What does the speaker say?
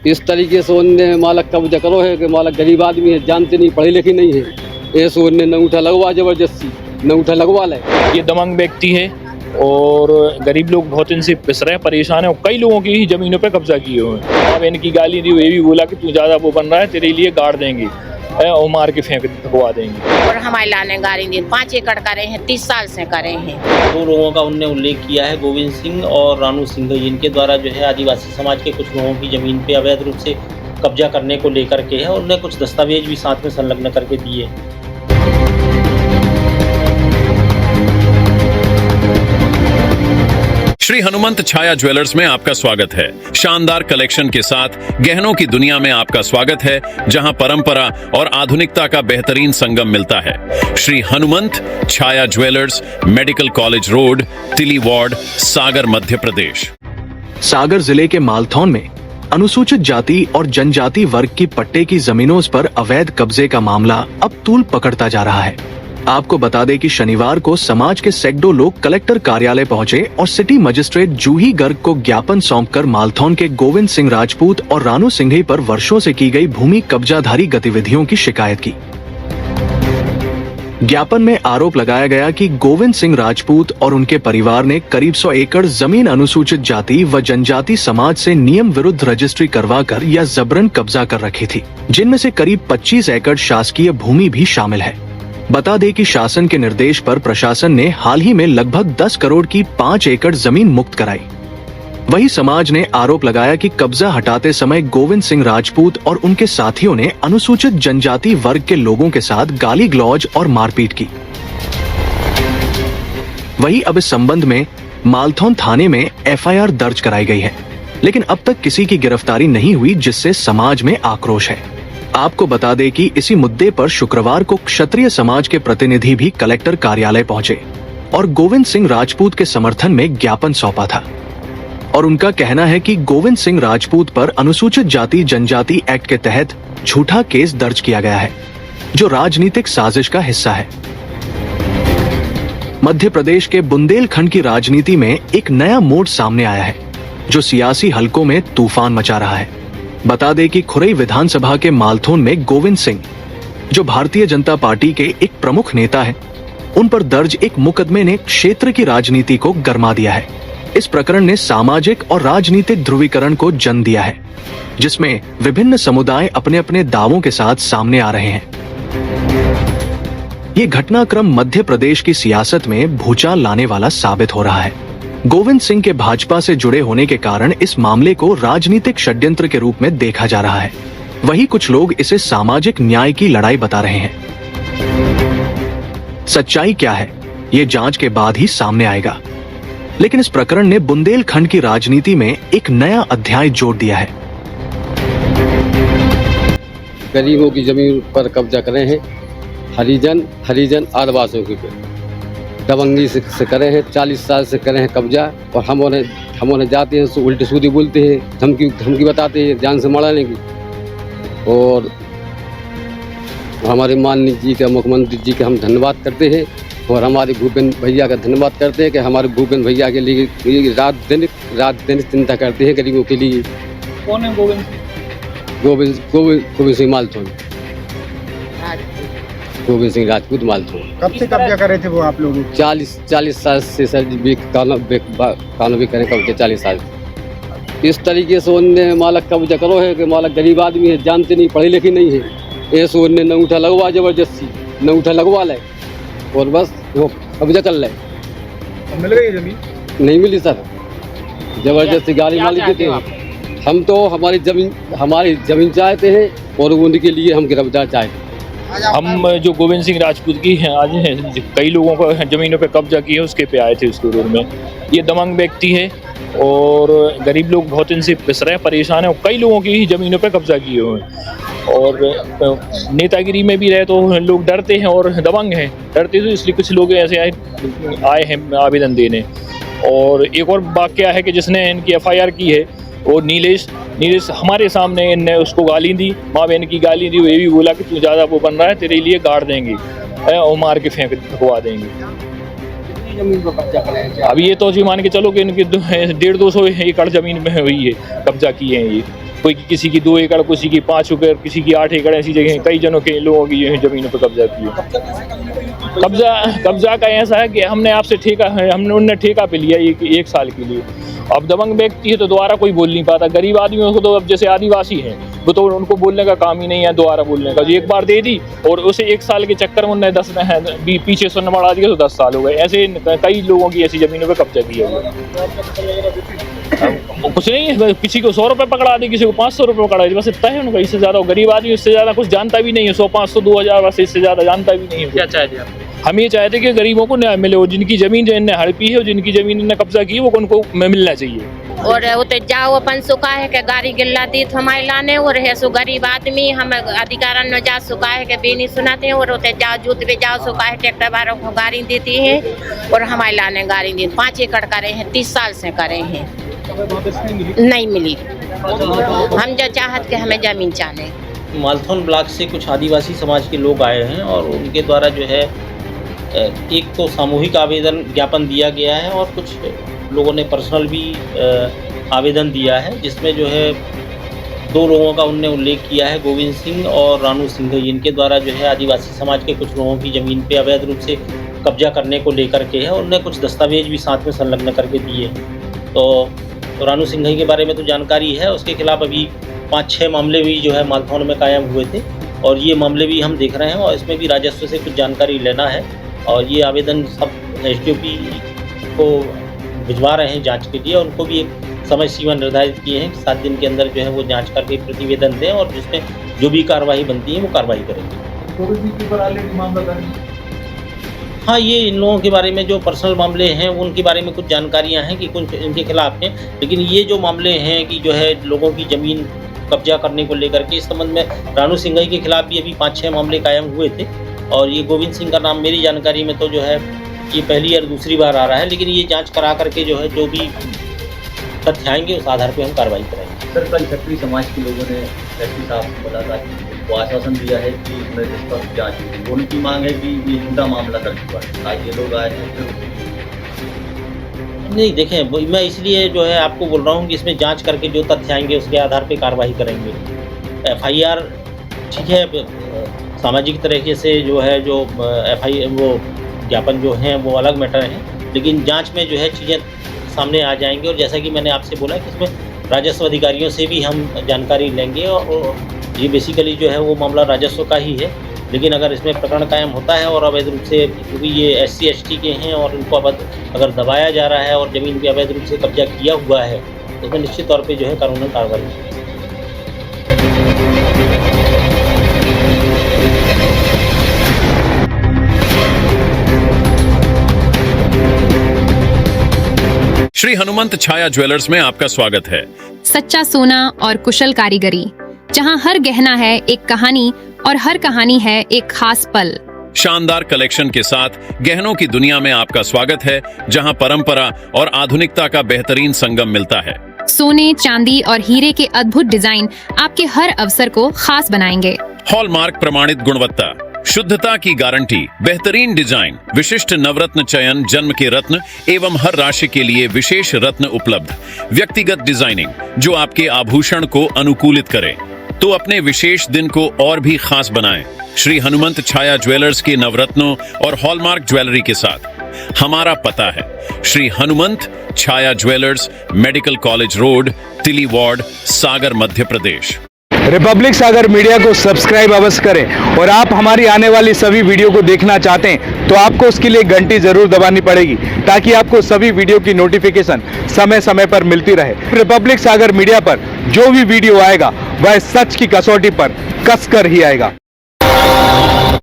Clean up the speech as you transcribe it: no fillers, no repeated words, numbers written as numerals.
इस तरीके से उनने मालक कब्जा करो है कि मालक गरीब आदमी है, जानते नहीं, पढ़े लिखे नहीं है, ऐसे उनने अंगूठा लगवा जबरदस्ती अंगूठा लगवा ले। ये दबंग व्यक्ति है और गरीब लोग बहुत इनसे पिस रहे हैं, परेशान है और कई लोगों की ही जमीनों पे कब्जा किए हुए हैं। अब इनकी गाली दी, ये भी बोला कि तू ज़्यादा वो बन रहा है, तेरे लिए गाड़ देंगे और मार के फेंकवा देंगे। और हमारे लाने गाड़ी दी 5 एकड़ करे हैं, 30 साल से करे हैं। 2 लोगों का उनने उल्लेख किया है, गोविंद सिंह और रानू सिंह, इनके द्वारा जो है आदिवासी समाज के कुछ लोगों की ज़मीन पे अवैध रूप से कब्जा करने को लेकर के है और उन्हें कुछ दस्तावेज भी साथ में संलग्न करके दिए। श्री हनुमंत छाया ज्वेलर्स में आपका स्वागत है। शानदार कलेक्शन के साथ गहनों की दुनिया में आपका स्वागत है, जहां परंपरा और आधुनिकता का बेहतरीन संगम मिलता है। श्री हनुमंत छाया ज्वेलर्स, मेडिकल कॉलेज रोड, तिली वार्ड, सागर, मध्य प्रदेश। सागर जिले के मालथौन में अनुसूचित जाति और जनजाति वर्ग की पट्टे की जमीनों पर अवैध कब्जे का मामला अब तूल पकड़ता जा रहा है। आपको बता दें कि शनिवार को समाज के सैकड़ों लोग कलेक्टर कार्यालय पहुंचे और सिटी मजिस्ट्रेट जूही गर्ग को ज्ञापन सौंपकर मालथौन के गोविंद सिंह राजपूत और रानू सिंघई पर वर्षों से की गई भूमि कब्जाधारी गतिविधियों की शिकायत की। ज्ञापन में आरोप लगाया गया कि गोविंद सिंह राजपूत और उनके परिवार ने करीब 100 एकड़ जमीन अनुसूचित जाति व जनजाति समाज से नियम विरुद्ध रजिस्ट्री करवाकर या जबरन कब्जा कर रखी थी, जिनमें से करीब 25 एकड़ शासकीय भूमि भी शामिल है। बता दें कि शासन के निर्देश पर प्रशासन ने हाल ही में लगभग 10 करोड़ की 5 एकड़ जमीन मुक्त कराई। वही समाज ने आरोप लगाया कि कब्जा हटाते समय गोविंद सिंह राजपूत और उनके साथियों ने अनुसूचित जनजाति वर्ग के लोगों के साथ गाली गलौज और मारपीट की। वही अब इस संबंध में मालथौन थाने में एफआईआर दर्ज कराई गई है, लेकिन अब तक किसी की गिरफ्तारी नहीं हुई, जिससे समाज में आक्रोश है। आपको बता दें कि इसी मुद्दे पर शुक्रवार को क्षत्रिय समाज के प्रतिनिधि भी कलेक्टर कार्यालय पहुंचे और गोविंद सिंह राजपूत के समर्थन में ज्ञापन सौंपा था। और उनका कहना है कि गोविंद सिंह राजपूत पर अनुसूचित जाति जनजाति एक्ट के तहत झूठा केस दर्ज किया गया है, जो राजनीतिक साजिश का हिस्सा है। मध्य प्रदेश के बुंदेलखंड की राजनीति में एक नया मोड़ सामने आया है, जो सियासी हलकों में तूफान मचा रहा है। बता दें कि खुरई विधानसभा के मालथौन में गोविंद सिंह, जो भारतीय जनता पार्टी के एक प्रमुख नेता हैं, उन पर दर्ज एक मुकदमे ने क्षेत्र की राजनीति को गरमा दिया है। इस प्रकरण ने सामाजिक और राजनीतिक ध्रुवीकरण को जन्म दिया है, जिसमें विभिन्न समुदाय अपने अपने दावों के साथ सामने आ रहे हैं। ये घटनाक्रम मध्य प्रदेश की सियासत में भूचाल लाने वाला साबित हो रहा है। गोविंद सिंह के भाजपा से जुड़े होने के कारण इस मामले को राजनीतिक षड्यंत्र के रूप में देखा जा रहा है। वहीं कुछ लोग इसे सामाजिक न्याय की लड़ाई बता रहे हैं। सच्चाई क्या है, ये जांच के बाद ही सामने आएगा, लेकिन इस प्रकरण ने बुंदेलखंड की राजनीति में एक नया अध्याय जोड़ दिया है। गरीबों की जमीन पर कब्जा करे हैं, हरिजन आदिवासियों के पे दबंगी से करे हैं, 40 साल से करे हैं कब्जा। और हम जाते हैं तो उल्टी सूदी बोलते हैं, धमकी बताते हैं जान से मराने की। और हमारे माननीय जी का, मुख्यमंत्री जी का हम धन्यवाद करते हैं और हमारे भूपेंद्र भैया का धन्यवाद करते हैं कि हमारे भूपेंद्र भैया के लिए रात दिन चिंता करते हैं गरीबों के लिए। कौन है गोविंद सिंह मालथौन, गोविंद सिंह राजपूत मालथौन। कब से कब्जा करे थे वो आप लोग? 40 साल से सर जी कानून भी करें कब्जा 40 साल से। इस तरीके से उनने मालक कब्जा करो है कि मालक गरीब आदमी है, जानते नहीं, पढ़े लिखे नहीं है, ऐसे उनने अंगूठा लगवा जबरदस्ती अंगूठा लगवा ले और बस वो कब्जा कर ले। मिल गई जमीन? नहीं मिली सर, जबरदस्ती गाड़ी मालिक देते हैं। हम तो हमारी जमीन चाहते हैं और उनके लिए हम गिरफ्तार चाहते हैं। हम जो गोविंद सिंह राजपूत की हैं, आज कई लोगों को जमीनों पे कब्जा किया है, उसके पे आए थे उसके विरोध में। ये दबंग व्यक्ति है और गरीब लोग बहुत इनसे पिस रहे हैं, परेशान है और कई लोगों की ही जमीनों पे कब्जा किए हुए हैं। और नेतागिरी में भी रहे तो लोग डरते हैं और दबंग हैं, डरते तो इसलिए कुछ लोग ऐसे आए हैं आवेदन देने। और एक और वाकया है कि जिसने इनकी एफआईआर की है वो नीलेश हमारे सामने इनने उसको गाली दी, माँ बहन की गाली दी, ये भी बोला कि तू ज़्यादा वो बन रहा है, तेरे लिए गाड़ देंगे और मार के फेंकवा देंगे। जमीन पर कब्जा करें? अभी ये तो जी मान के चलो कि इनकी 150-200 एकड़ जमीन में हुई है, कब्जा किए हैं ये। कोई किसी की 2 एकड़, किसी की 5 एकड़, किसी की 8 एकड़, ऐसी जगह कई जनों के लोगों की जो है जमीनों पर कब्जा किया। कब्जा का ऐसा है कि हमने आपसे ठेका है, हमने उनने ठेका पे लिया एक साल के लिए। अब दबंग व्यक्ति है तो दोबारा कोई बोल नहीं पाता। गरीब आदमियों को तो अब जैसे आदिवासी हैं वो तो उनको बोलने का काम ही नहीं है दोबारा बोलने का। जो एक बार दे दी और उसे 1 साल के चक्कर में उन्होंने 10 पीछे सुनने बढ़ा दिया तो 10 साल हो गए। ऐसे कई लोगों की ऐसी जमीनों पे कब्जा किया हुआ। कुछ नहीं है, किसी को 100 रुपये पकड़ा दे, किसी को 500 रुपये पकड़ा दे, बस इतना है उनका। इससे ज्यादा गरीब आदमी इससे ज्यादा कुछ जानता भी नहीं है। 100, 500, 2000 बस इससे ज्यादा जानता भी नहीं है। क्या चाहते हैं आप? हम ये चाहते कि गरीबों को न्याय मिले और जिनकी जमीन जो इन्हें हड़पी है और जिनकी जमीन इन्हें कब्जा की है वो उनको मिलना चाहिए। और उते जाओ अपन सुका है के गाड़ी गिल्ला दी हमारे लाने और है सो गरीब आदमी हम अधिकारण में जा सुका है के भी नहीं सुनाते हैं। और उते जाओ जूत पे जाओ सुका है ट्रैक्टर वालों को गाड़ी देती है और हमारे लाने गाड़ी दी 5 एकड़ करे हैं, 30 साल से करे हैं, नहीं मिली। हम जो चाहत के हमें जमीन चाहे। मालथौन ब्लॉक से कुछ आदिवासी समाज के लोग आए हैं और उनके द्वारा जो है एक तो सामूहिक आवेदन ज्ञापन दिया गया है और कुछ लोगों ने पर्सनल भी आवेदन दिया है, जिसमें जो है 2 लोगों का उनने उल्लेख किया है, गोविंद सिंह और रानू सिंह। इनके द्वारा जो है आदिवासी समाज के कुछ लोगों की ज़मीन पे अवैध रूप से कब्जा करने को लेकर के है और उन्हें कुछ दस्तावेज भी साथ में संलग्न करके दिए। तो रानू सिंह के बारे में तो जानकारी है, उसके खिलाफ अभी 5-6 मामले भी जो है मालथौन में कायम हुए थे और ये मामले भी हम देख रहे हैं और इसमें भी राजस्व से कुछ जानकारी लेना है। और ये आवेदन सब SDOP को भिजवा रहे हैं जांच के लिए। उनको भी एक समय सीमा निर्धारित किए हैं कि 7 दिन के अंदर जो है वो जांच करके प्रतिवेदन दें और जिसमें जो भी कार्रवाई बनती है वो कार्रवाई करेंगे। हाँ, ये इन लोगों के बारे में जो पर्सनल मामले हैं उनके बारे में कुछ जानकारियां हैं कि कुछ इनके खिलाफ हैं, लेकिन ये जो मामले हैं कि जो है लोगों की ज़मीन कब्जा करने को लेकर के, इस संबंध में रानू सिंह के खिलाफ भी अभी 5-6 मामले कायम हुए थे। और ये गोविंद सिंह का नाम मेरी जानकारी में तो जो है ये पहली या दूसरी बार आ रहा है, लेकिन ये जांच करा करके जो है जो भी तथ्य आएंगे उस आधार पर हम कार्रवाई करेंगे। सर, कल क्षत्रिय समाज के लोगों ने एसपी साहब को बोला था कि वो आश्वासन दिया है कि इसमें निष्पक्ष जांच होगी। उनकी मांग है कि ये झूठा मामला दर्ज हुआ है। आज ये लोग आए हैं नहीं, देखें, मैं इसलिए जो है आपको बोल रहा हूँ कि इसमें जांच करके जो तथ्य आएंगे उसके आधार पर कार्रवाई करेंगे। FIR ठीक है, सामाजिक तरीके से जो है जो FIR वो ज्ञापन जो हैं वो अलग मैटर हैं, लेकिन जांच में जो है चीज़ें सामने आ जाएंगी। और जैसा कि मैंने आपसे बोला कि इसमें राजस्व अधिकारियों से भी हम जानकारी लेंगे और ये बेसिकली जो है वो मामला राजस्व का ही है। लेकिन अगर इसमें प्रकरण कायम होता है और अवैध रूप से, क्योंकि ये SC ST के हैं और इनको अगर दबाया जा रहा है और ज़मीन पे अवैध रूप से कब्जा किया हुआ है तो उसमें निश्चित तौर पर जो है कानूनी कार्रवाई होगी। श्री हनुमंत छाया ज्वेलर्स में आपका स्वागत है। सच्चा सोना और कुशल कारीगरी, जहां हर गहना है एक कहानी और हर कहानी है एक खास पल। शानदार कलेक्शन के साथ गहनों की दुनिया में आपका स्वागत है, जहां परंपरा और आधुनिकता का बेहतरीन संगम मिलता है। सोने, चांदी और हीरे के अद्भुत डिजाइन आपके हर अवसर को खास बनाएंगे। हॉलमार्क प्रमाणित गुणवत्ता, शुद्धता की गारंटी, बेहतरीन डिजाइन, विशिष्ट नवरत्न चयन, जन्म के रत्न एवं हर राशि के लिए विशेष रत्न उपलब्ध, व्यक्तिगत डिजाइनिंग जो आपके आभूषण को अनुकूलित करे तो अपने विशेष दिन को और भी खास बनाएं। श्री हनुमंत छाया ज्वेलर्स के नवरत्नों और हॉलमार्क ज्वेलरी के साथ हमारा पता है श्री हनुमंत छाया ज्वेलर्स, मेडिकल कॉलेज रोड, तिली वार्ड, सागर, मध्य प्रदेश। रिपब्लिक सागर मीडिया को सब्सक्राइब अवश्य करें और आप हमारी आने वाली सभी वीडियो को देखना चाहते हैं तो आपको उसके लिए घंटी जरूर दबानी पड़ेगी ताकि आपको सभी वीडियो की नोटिफिकेशन समय समय पर मिलती रहे। रिपब्लिक सागर मीडिया पर जो भी वीडियो आएगा वह सच की कसौटी पर कसकर ही आएगा।